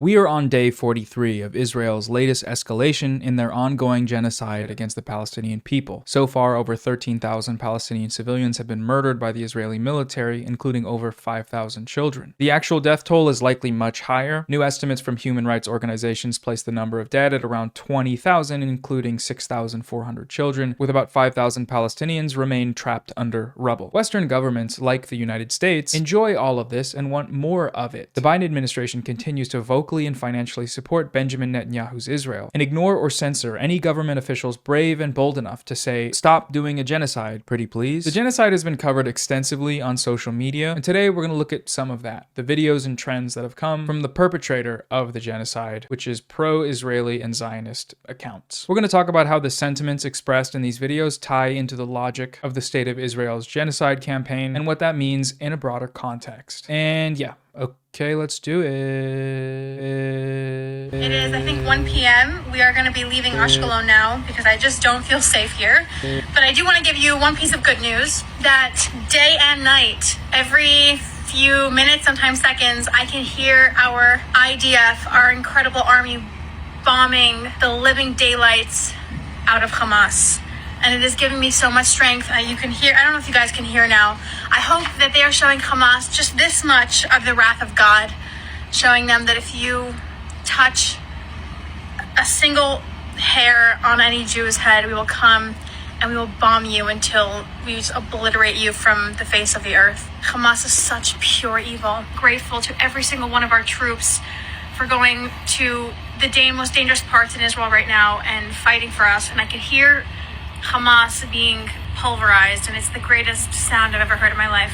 We are on day 43 of Israel's latest escalation in their ongoing genocide against the Palestinian people. So far, over 13,000 Palestinian civilians have been murdered by the Israeli military, including over 5,000 children. The actual death toll is likely much higher. New estimates from human rights organizations place the number of dead at around 20,000, including 6,400 children, with about 5,000 Palestinians remain trapped under rubble. Western governments, like the United States, enjoy all of this and want more of it. The Biden administration continues to vocally and financially support Benjamin Netanyahu's Israel and ignore or censor any government officials brave and bold enough to say, "Stop doing a genocide, pretty please." The genocide has been covered extensively on social media, and today we're going to look at some of that, the videos and trends that have come from the perpetrator of the genocide, which is pro-Israeli and Zionist accounts. We're going to talk about how the sentiments expressed in these videos tie into the logic of the State of Israel's genocide campaign and what that means in a broader context. And yeah, okay, let's do it. It is, I think, 1 p.m. We are going to be leaving Ashkelon now because I just don't feel safe here. But I do want to give you one piece of good news that day and night, every few minutes, sometimes seconds, I can hear our IDF, our incredible army, bombing the living daylights out of Hamas. And it is giving me so much strength. You can hear, I don't know if you guys can hear now. I hope that they are showing Hamas just this much of the wrath of God, showing them that if you touch a single hair on any Jew's head, we will come and we will bomb you until we just obliterate you from the face of the earth. Hamas is such pure evil. Grateful to every single one of our troops for going to the most dangerous parts in Israel right now and fighting for us. And I can hear Hamas being pulverized, and it's the greatest sound I've ever heard in my life.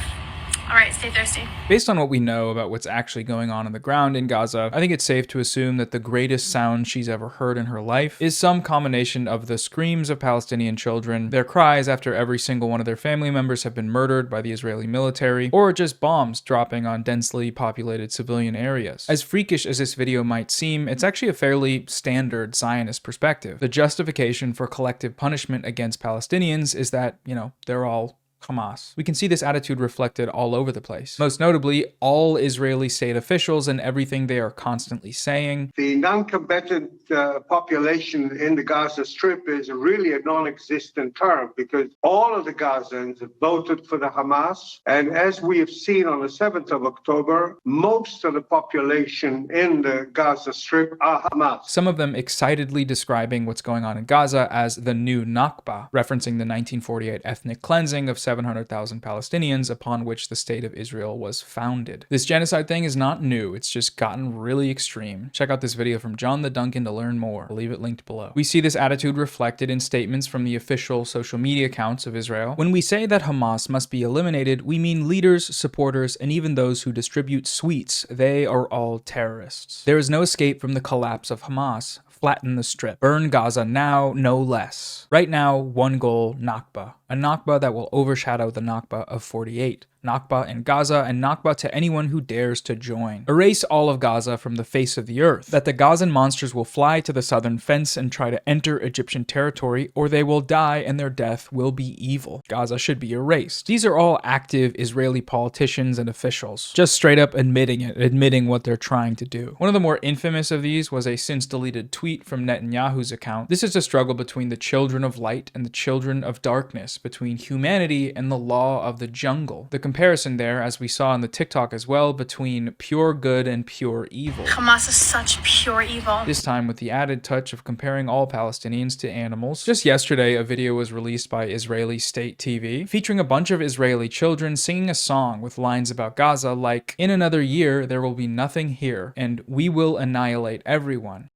All right, stay thirsty. Based on what we know about what's actually going on the ground in Gaza, I think it's safe to assume that the greatest sound she's ever heard in her life is some combination of the screams of Palestinian children, their cries after every single one of their family members have been murdered by the Israeli military, or just bombs dropping on densely populated civilian areas. As freakish as this video might seem, it's actually a fairly standard Zionist perspective. The justification for collective punishment against Palestinians is that, they're all Hamas. We can see this attitude reflected all over the place. Most notably, all Israeli state officials and everything they are constantly saying. The non-combatant population in the Gaza Strip is really a non-existent term because all of the Gazans have voted for the Hamas. And as we have seen on the 7th of October, most of the population in the Gaza Strip are Hamas. Some of them excitedly describing what's going on in Gaza as the new Nakba, referencing the 1948 ethnic cleansing of 700,000 Palestinians upon which the State of Israel was founded. This genocide thing is not new, it's just gotten really extreme. Check out this video from John the Duncan to learn more. I'll leave it linked below. We see this attitude reflected in statements from the official social media accounts of Israel. When we say that Hamas must be eliminated, we mean leaders, supporters, and even those who distribute sweets. They are all terrorists. There is no escape from the collapse of Hamas. Flatten the strip. Burn Gaza now, no less. Right now, one goal, Nakba. A Nakba that will overshadow the Nakba of 48. Nakba in Gaza and Nakba to anyone who dares to join. Erase all of Gaza from the face of the earth. That the Gazan monsters will fly to the southern fence and try to enter Egyptian territory, or they will die and their death will be evil. Gaza should be erased. These are all active Israeli politicians and officials, just straight up admitting what they're trying to do. One of the more infamous of these was a since deleted tweet from Netanyahu's account. This is a struggle between the children of light and the children of darkness, between humanity and the law of the jungle. The comparison there, as we saw in the TikTok as well, between pure good and pure evil. Hamas is such pure evil. This time with the added touch of comparing all Palestinians to animals. Just yesterday, a video was released by Israeli state TV featuring a bunch of Israeli children singing a song with lines about Gaza like, "In another year, there will be nothing here, and we will annihilate everyone."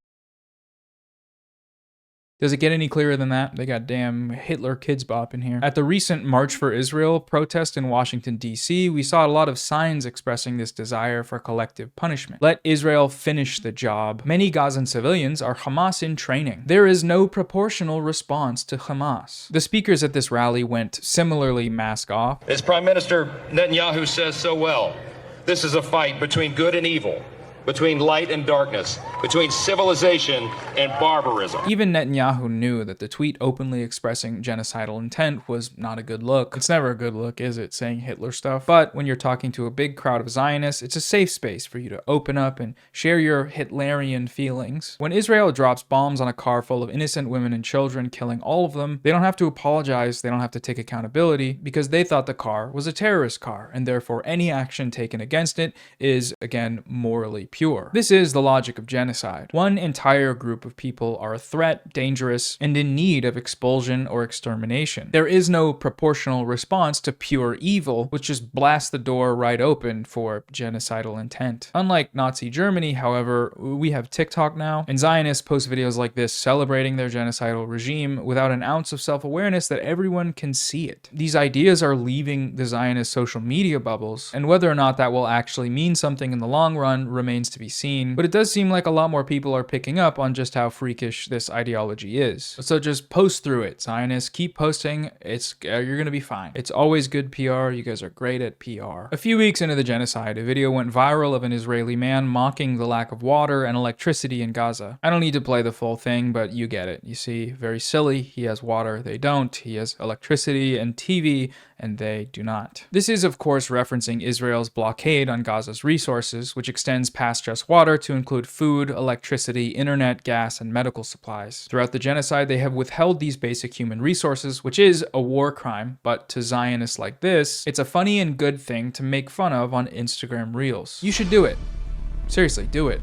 Does it get any clearer than that? They got damn Hitler Kids Bop in here. At the recent March for Israel protest in Washington, D.C., we saw a lot of signs expressing this desire for collective punishment. Let Israel finish the job. Many Gazan civilians are Hamas in training. There is no proportional response to Hamas. The speakers at this rally went similarly mask off. As Prime Minister Netanyahu says so well, this is a fight between good and evil. between light and darkness, between civilization and barbarism. Even Netanyahu knew that the tweet openly expressing genocidal intent was not a good look. It's never a good look, is it, saying Hitler stuff? But when you're talking to a big crowd of Zionists, it's a safe space for you to open up and share your Hitlerian feelings. When Israel drops bombs on a car full of innocent women and children, killing all of them, they don't have to apologize, they don't have to take accountability, because they thought the car was a terrorist car, and therefore any action taken against it is, again, morally pure. This is the logic of genocide. One entire group of people are a threat, dangerous, and in need of expulsion or extermination. There is no proportional response to pure evil, which just blasts the door right open for genocidal intent. Unlike Nazi Germany, however, we have TikTok now, and Zionists post videos like this celebrating their genocidal regime without an ounce of self-awareness that everyone can see it. These ideas are leaving the Zionist social media bubbles, and whether or not that will actually mean something in the long run remains to be seen, but it does seem like a lot more people are picking up on just how freakish this ideology is. So just post through it, Zionists. Keep posting. You're gonna be fine. It's always good PR. You guys are great at PR. A few weeks into the genocide, a video went viral of an Israeli man mocking the lack of water and electricity in Gaza. I don't need to play the full thing, but you get it. You see, very silly. He has water, they don't. He has electricity and TV, and they do not. This is, of course, referencing Israel's blockade on Gaza's resources, which extends past just water to include food, electricity, internet, gas, and medical supplies. Throughout the genocide, they have withheld these basic human resources, which is a war crime, but to Zionists like this, it's a funny and good thing to make fun of on Instagram Reels. You should do it. Seriously, do it.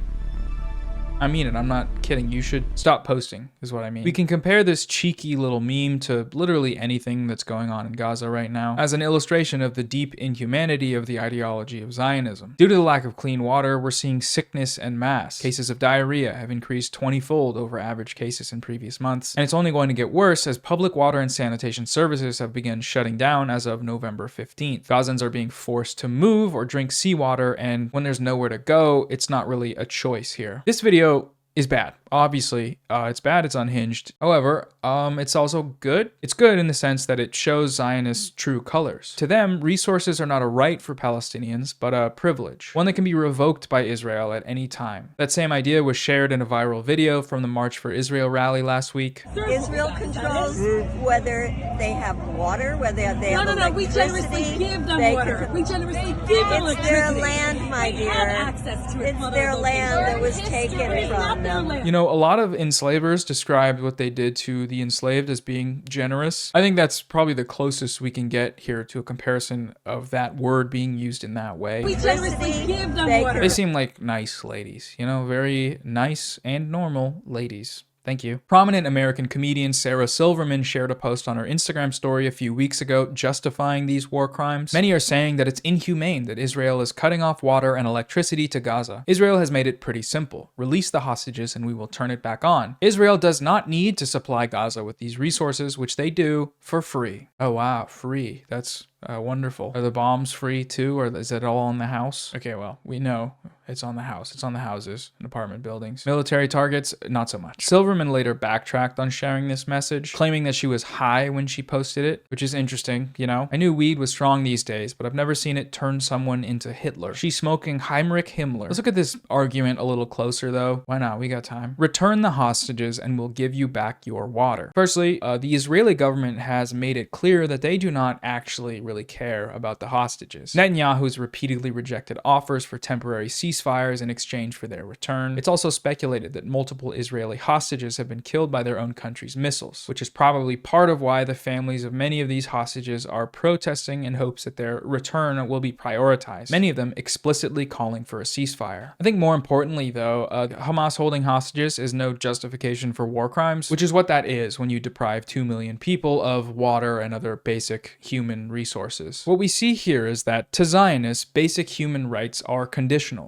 I mean it, I'm not kidding. You should stop posting, is what I mean. We can compare this cheeky little meme to literally anything that's going on in Gaza right now as an illustration of the deep inhumanity of the ideology of Zionism. Due to the lack of clean water, we're seeing sickness en masse. Cases of diarrhea have increased 20-fold over average cases in previous months, and it's only going to get worse as public water and sanitation services have begun shutting down as of November 15th. Gazans are being forced to move or drink seawater, and when there's nowhere to go, it's not really a choice here. This video is bad. Obviously, it's bad, it's unhinged. However, it's also good. It's good in the sense that it shows Zionists' true colors. To them, resources are not a right for Palestinians, but a privilege, one that can be revoked by Israel at any time. That same idea was shared in a viral video from the March for Israel rally last week. Israel controls whether they have water, whether they have electricity. We generously give them water. We generously give them electricity. It's their land, my dear. It's their land that was taken from them. You know, a lot of enslavers described what they did to the enslaved as being generous. I think that's probably the closest we can get here to a comparison of that word being used in that way. We generously give them water. They seem like nice ladies, you know, very nice and normal ladies. Thank you. Prominent American comedian Sarah Silverman shared a post on her Instagram story a few weeks ago justifying these war crimes. Many are saying that it's inhumane that Israel is cutting off water and electricity to Gaza. Israel has made it pretty simple. Release the hostages and we will turn it back on. Israel does not need to supply Gaza with these resources, which they do for free. Oh wow, free. That's wonderful. Are the bombs free too, or is it all on the house? Okay, well, we know it's on the house. It's on the houses and apartment buildings. Military targets, not so much. Silverman later backtracked on sharing this message, claiming that she was high when she posted it, which is interesting, you know? I knew weed was strong these days, but I've never seen it turn someone into Hitler. She's smoking Heinrich Himmler. Let's look at this argument a little closer though. Why not? We got time. Return the hostages and we'll give you back your water. Firstly, the Israeli government has made it clear that they do not actually really care about the hostages. Netanyahu's repeatedly rejected offers for temporary ceasefires in exchange for their return. It's also speculated that multiple Israeli hostages have been killed by their own country's missiles, which is probably part of why the families of many of these hostages are protesting in hopes that their return will be prioritized, many of them explicitly calling for a ceasefire. I think more importantly though, Hamas holding hostages is no justification for war crimes, which is what that is when you deprive 2 million people of water and other basic human resources. What we see here is that to Zionists, basic human rights are conditional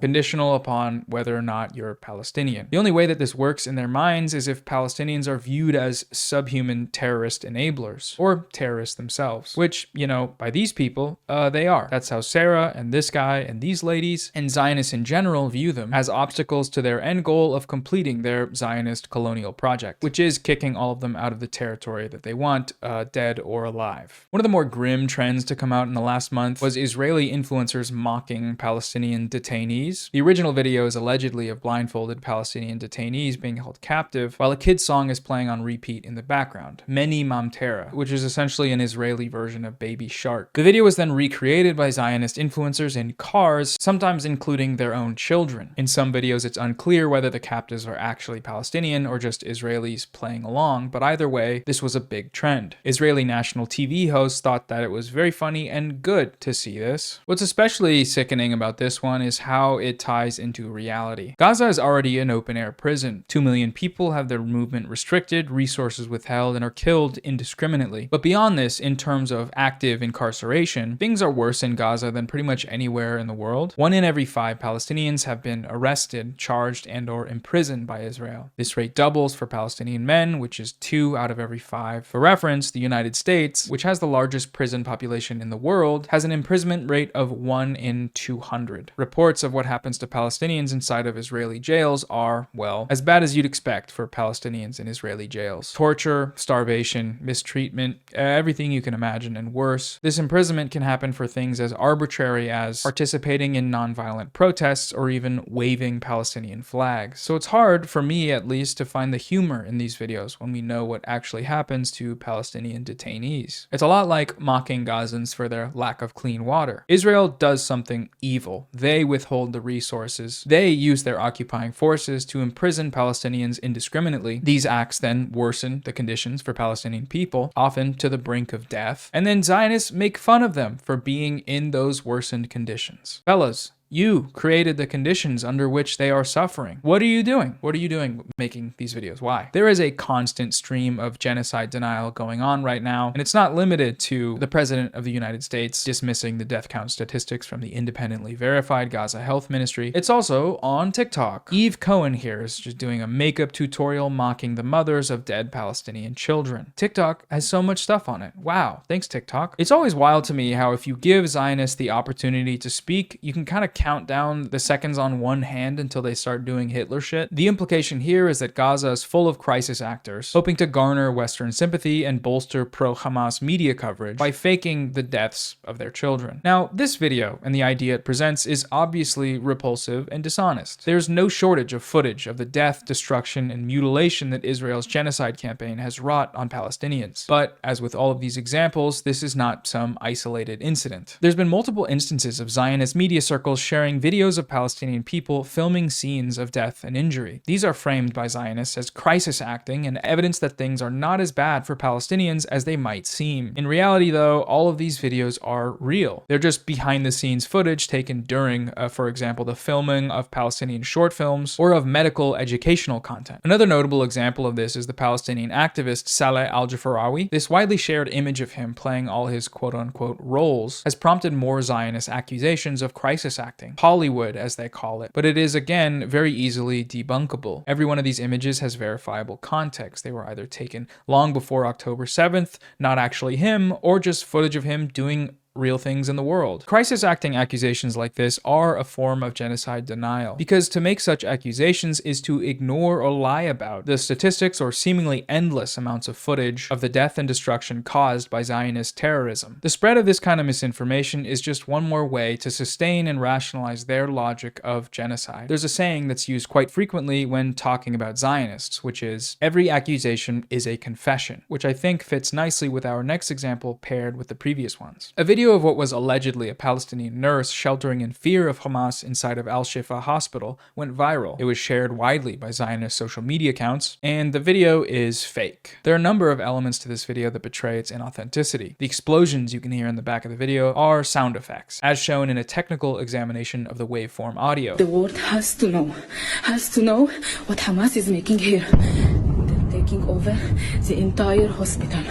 upon whether or not you're Palestinian. The only way that this works in their minds is if Palestinians are viewed as subhuman terrorist enablers, or terrorists themselves, which, you know, by these people, they are. That's how Sarah and this guy and these ladies and Zionists in general view them, as obstacles to their end goal of completing their Zionist colonial project, which is kicking all of them out of the territory that they want, dead or alive. One of the more grim trends trends to come out in the last month was Israeli influencers mocking Palestinian detainees. The original video is allegedly of blindfolded Palestinian detainees being held captive, while a kid's song is playing on repeat in the background, Meni Mamtera, which is essentially an Israeli version of Baby Shark. The video was then recreated by Zionist influencers in cars, sometimes including their own children. In some videos, it's unclear whether the captives are actually Palestinian or just Israelis playing along, but either way, this was a big trend. Israeli national TV hosts thought that it was very funny and good to see this. What's especially sickening about this one is how it ties into reality. Gaza is already an open-air prison. 2 million people have their movement restricted, resources withheld, and are killed indiscriminately. But beyond this, in terms of active incarceration, things are worse in Gaza than pretty much anywhere in the world. 1 in every 5 Palestinians have been arrested, charged, and/or imprisoned by Israel. This rate doubles for Palestinian men, which is 2 out of every 5. For reference, the United States, which has the largest prison population in the world, has an imprisonment rate of 1 in 200. Reports of what happens to Palestinians inside of Israeli jails are, well, as bad as you'd expect for Palestinians in Israeli jails. Torture, starvation, mistreatment, everything you can imagine and worse. This imprisonment can happen for things as arbitrary as participating in nonviolent protests or even waving Palestinian flags. So it's hard, for me at least, to find the humor in these videos when we know what actually happens to Palestinian detainees. It's a lot like mocking Gazans for their lack of clean water. Israel does something evil. They withhold the resources. They use their occupying forces to imprison Palestinians indiscriminately. These acts then worsen the conditions for Palestinian people, often to the brink of death. And then Zionists make fun of them for being in those worsened conditions. Fellas, you created the conditions under which they are suffering. What are you doing? What are you doing making these videos? Why? There is a constant stream of genocide denial going on right now, and it's not limited to the President of the United States dismissing the death count statistics from the independently verified Gaza Health Ministry. It's also on TikTok. Eve Cohen here is just doing a makeup tutorial mocking the mothers of dead Palestinian children. TikTok has so much stuff on it. Wow. Thanks, TikTok. It's always wild to me how if you give Zionists the opportunity to speak, you can kind of count down the seconds on one hand until they start doing Hitler shit. The implication here is that Gaza is full of crisis actors, hoping to garner Western sympathy and bolster pro-Hamas media coverage by faking the deaths of their children. Now, this video and the idea it presents is obviously repulsive and dishonest. There's no shortage of footage of the death, destruction, and mutilation that Israel's genocide campaign has wrought on Palestinians. But, as with all of these examples, this is not some isolated incident. There's been multiple instances of Zionist media circles sharing videos of Palestinian people filming scenes of death and injury. These are framed by Zionists as crisis acting and evidence that things are not as bad for Palestinians as they might seem. In reality, though, all of these videos are real. They're just behind-the-scenes footage taken during, for example, the filming of Palestinian short films or of medical educational content. Another notable example of this is the Palestinian activist Saleh al-Jafarawi. This widely shared image of him playing all his quote-unquote roles has prompted more Zionist accusations of crisis acting. Hollywood, as they call it, but it is, again, very easily debunkable. Every one of these images has verifiable context. They were either taken long before October 7th, not actually him, or just footage of him doing real things in the world. Crisis acting accusations like this are a form of genocide denial, because to make such accusations is to ignore or lie about the statistics or seemingly endless amounts of footage of the death and destruction caused by Zionist terrorism. The spread of this kind of misinformation is just one more way to sustain and rationalize their logic of genocide. There's a saying that's used quite frequently when talking about Zionists, which is, every accusation is a confession, which I think fits nicely with our next example paired with the previous ones. A video of what was allegedly a Palestinian nurse sheltering in fear of Hamas inside of Al-Shifa hospital went viral. It was shared widely by Zionist social media accounts, and the video is fake. There are a number of elements to this video that betray its inauthenticity. The explosions you can hear in the back of the video are sound effects, as shown in a technical examination of the waveform audio. The world has to know what Hamas is making here. They're taking over the entire hospital.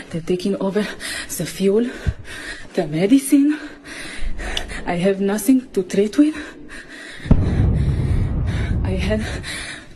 They're taking over the fuel, the medicine. I have nothing to treat with. I had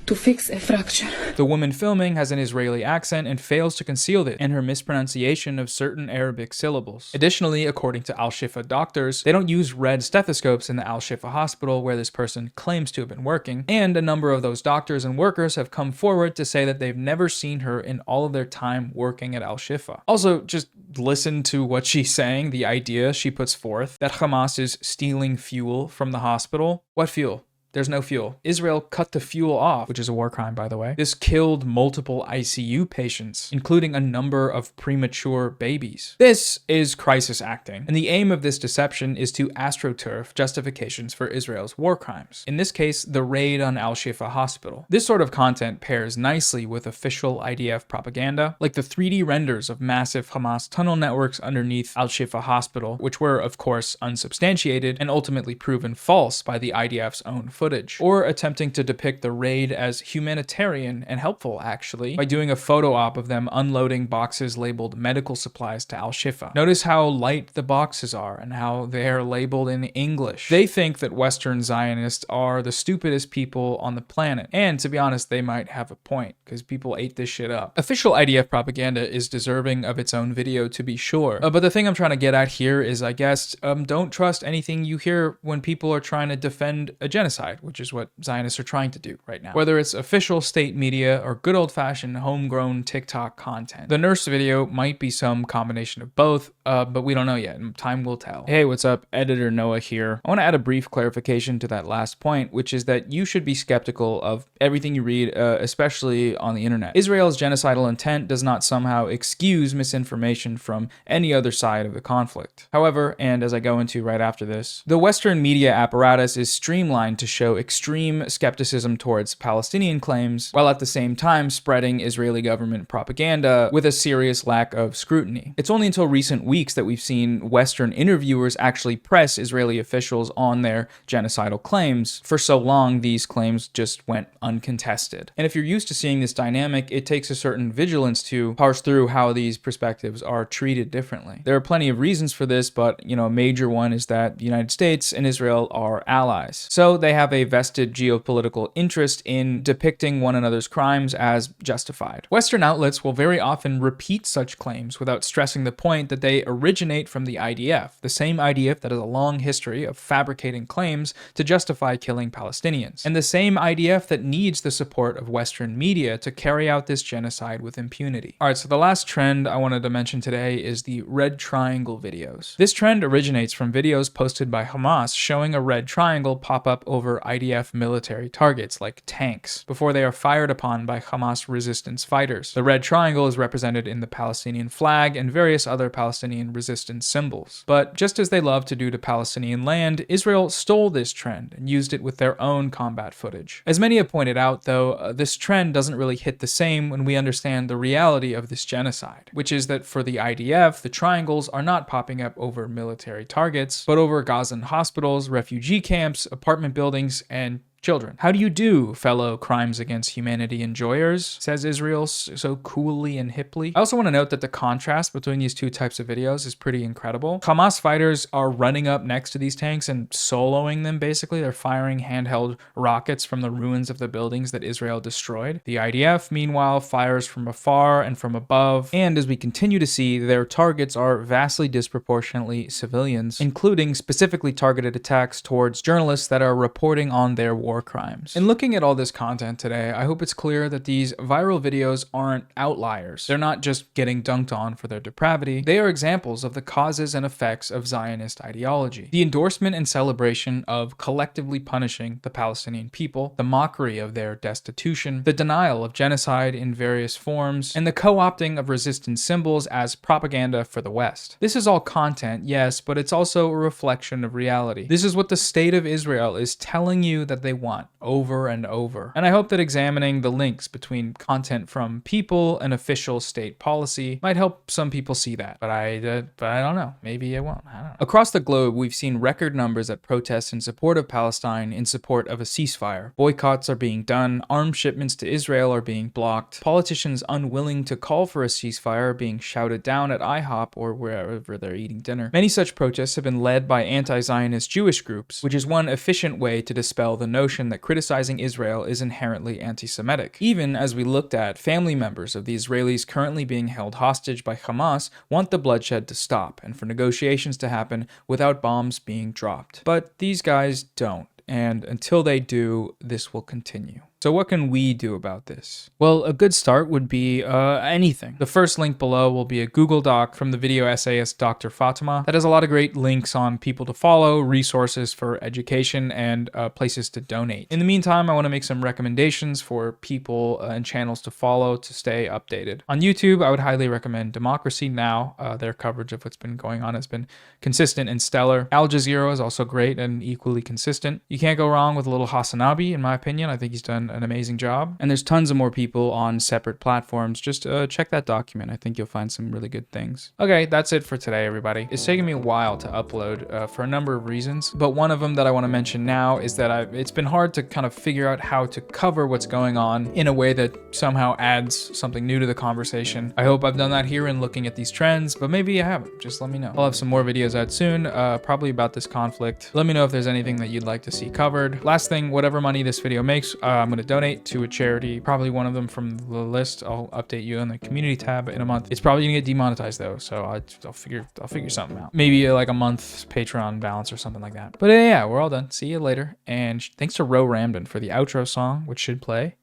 to fix a fracture. The woman filming has an Israeli accent and fails to conceal it in her mispronunciation of certain Arabic syllables. Additionally, according to Al-Shifa doctors, they don't use red stethoscopes in the Al-Shifa hospital where this person claims to have been working, and a number of those doctors and workers have come forward to say that they've never seen her in all of their time working at Al-Shifa. Also, just listen to what she's saying, the idea she puts forth, that Hamas is stealing fuel from the hospital. What fuel? There's no fuel. Israel cut the fuel off, which is a war crime, by the way. This killed multiple ICU patients, including a number of premature babies. This is crisis acting, and the aim of this deception is to astroturf justifications for Israel's war crimes. In this case, the raid on Al-Shifa hospital. This sort of content pairs nicely with official IDF propaganda, like the 3D renders of massive Hamas tunnel networks underneath Al-Shifa hospital, which were, of course, unsubstantiated and ultimately proven false by the IDF's own footage, or attempting to depict the raid as humanitarian and helpful, actually, by doing a photo op of them unloading boxes labeled medical supplies to Al-Shifa. Notice how light the boxes are and how they're labeled in English. They think that Western Zionists are the stupidest people on the planet, and to be honest, they might have a point, because people ate this shit up. Official IDF propaganda is deserving of its own video, to be sure, but the thing I'm trying to get at here is, I guess, don't trust anything you hear when people are trying to defend a genocide, which is what Zionists are trying to do right now. Whether it's official state media or good old-fashioned homegrown TikTok content. The nurse video might be some combination of both, but we don't know yet, and time will tell. Hey, what's up? Editor Noah here. I want to add a brief clarification to that last point, which is that you should be skeptical of everything you read, especially on the internet. Israel's genocidal intent does not somehow excuse misinformation from any other side of the conflict. However, and as I go into right after this, the Western media apparatus is streamlined to show extreme skepticism towards Palestinian claims, while at the same time spreading Israeli government propaganda with a serious lack of scrutiny. It's only until recent weeks that we've seen Western interviewers actually press Israeli officials on their genocidal claims. For so long, these claims just went uncontested. And if you're used to seeing this dynamic, it takes a certain vigilance to parse through how these perspectives are treated differently. There are plenty of reasons for this, but a major one is that the United States and Israel are allies. So they have a vested geopolitical interest in depicting one another's crimes as justified. Western outlets will very often repeat such claims without stressing the point that they originate from the IDF, the same IDF that has a long history of fabricating claims to justify killing Palestinians, and the same IDF that needs the support of Western media to carry out this genocide with impunity. Alright, so the last trend I wanted to mention today is the red triangle videos. This trend originates from videos posted by Hamas showing a red triangle pop up over IDF military targets like tanks before they are fired upon by Hamas resistance fighters. The red triangle is represented in the Palestinian flag and various other Palestinian resistance symbols. But just as they love to do to Palestinian land, Israel stole this trend and used it with their own combat footage. As many have pointed out, though, this trend doesn't really hit the same when we understand the reality of this genocide, which is that for the IDF, the triangles are not popping up over military targets, but over Gazan hospitals, refugee camps, apartment buildings, and children. How do you do, fellow crimes against humanity enjoyers, says Israel so coolly and hipply. I also want to note that the contrast between these two types of videos is pretty incredible. Hamas fighters are running up next to these tanks and soloing them, basically. They're firing handheld rockets from the ruins of the buildings that Israel destroyed. The IDF, meanwhile, fires from afar and from above, and as we continue to see, their targets are vastly disproportionately civilians, including specifically targeted attacks towards journalists that are reporting on their war crimes. In looking at all this content today, I hope it's clear that these viral videos aren't outliers. They're not just getting dunked on for their depravity. They are examples of the causes and effects of Zionist ideology. The endorsement and celebration of collectively punishing the Palestinian people, the mockery of their destitution, the denial of genocide in various forms, and the co-opting of resistance symbols as propaganda for the West. This is all content, yes, but it's also a reflection of reality. This is what the state of Israel is telling you that they want over and over. And I hope that examining the links between content from people and official state policy might help some people see that. But I don't know. Maybe it won't. I don't know. Across the globe, we've seen record numbers at protests in support of Palestine, in support of a ceasefire. Boycotts are being done. Arms shipments to Israel are being blocked. Politicians unwilling to call for a ceasefire are being shouted down at IHOP or wherever they're eating dinner. Many such protests have been led by anti-Zionist Jewish groups, which is one efficient way to dispel the notion notion that criticizing Israel is inherently anti-Semitic. Even as we looked at family members of the Israelis currently being held hostage by Hamas want the bloodshed to stop and for negotiations to happen without bombs being dropped. But these guys don't, and until they do, this will continue. So what can we do about this? Well, a good start would be anything. The first link below will be a Google Doc from the video essayist Dr. Fatima that has a lot of great links on people to follow, resources for education, and places to donate. In the meantime, I want to make some recommendations for people and channels to follow to stay updated. On YouTube, I would highly recommend Democracy Now! Their coverage of what's been going on has been consistent and stellar. Al Jazeera is also great and equally consistent. You can't go wrong with a little Hassanabi, in my opinion. I think he's done an amazing job. And there's tons of more people on separate platforms. Just check that document. I think you'll find some really good things. Okay, that's it for today, everybody. It's taken me a while to upload for a number of reasons, but one of them that I want to mention now is that it's been hard to kind of figure out how to cover what's going on in a way that somehow adds something new to the conversation. I hope I've done that here in looking at these trends, but maybe I haven't. Just let me know. I'll have some more videos out soon, probably about this conflict. Let me know if there's anything that you'd like to see covered. Last thing, whatever money this video makes, I'm going to donate to a charity, probably one of them from the list. I'll update you on the community tab in a month. It's probably gonna get demonetized though, so I'll figure something out. Maybe like a month's Patreon balance or something like that. But yeah, we're all done. See you later. And thanks to Ro Ramden for the outro song, which should play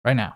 right now.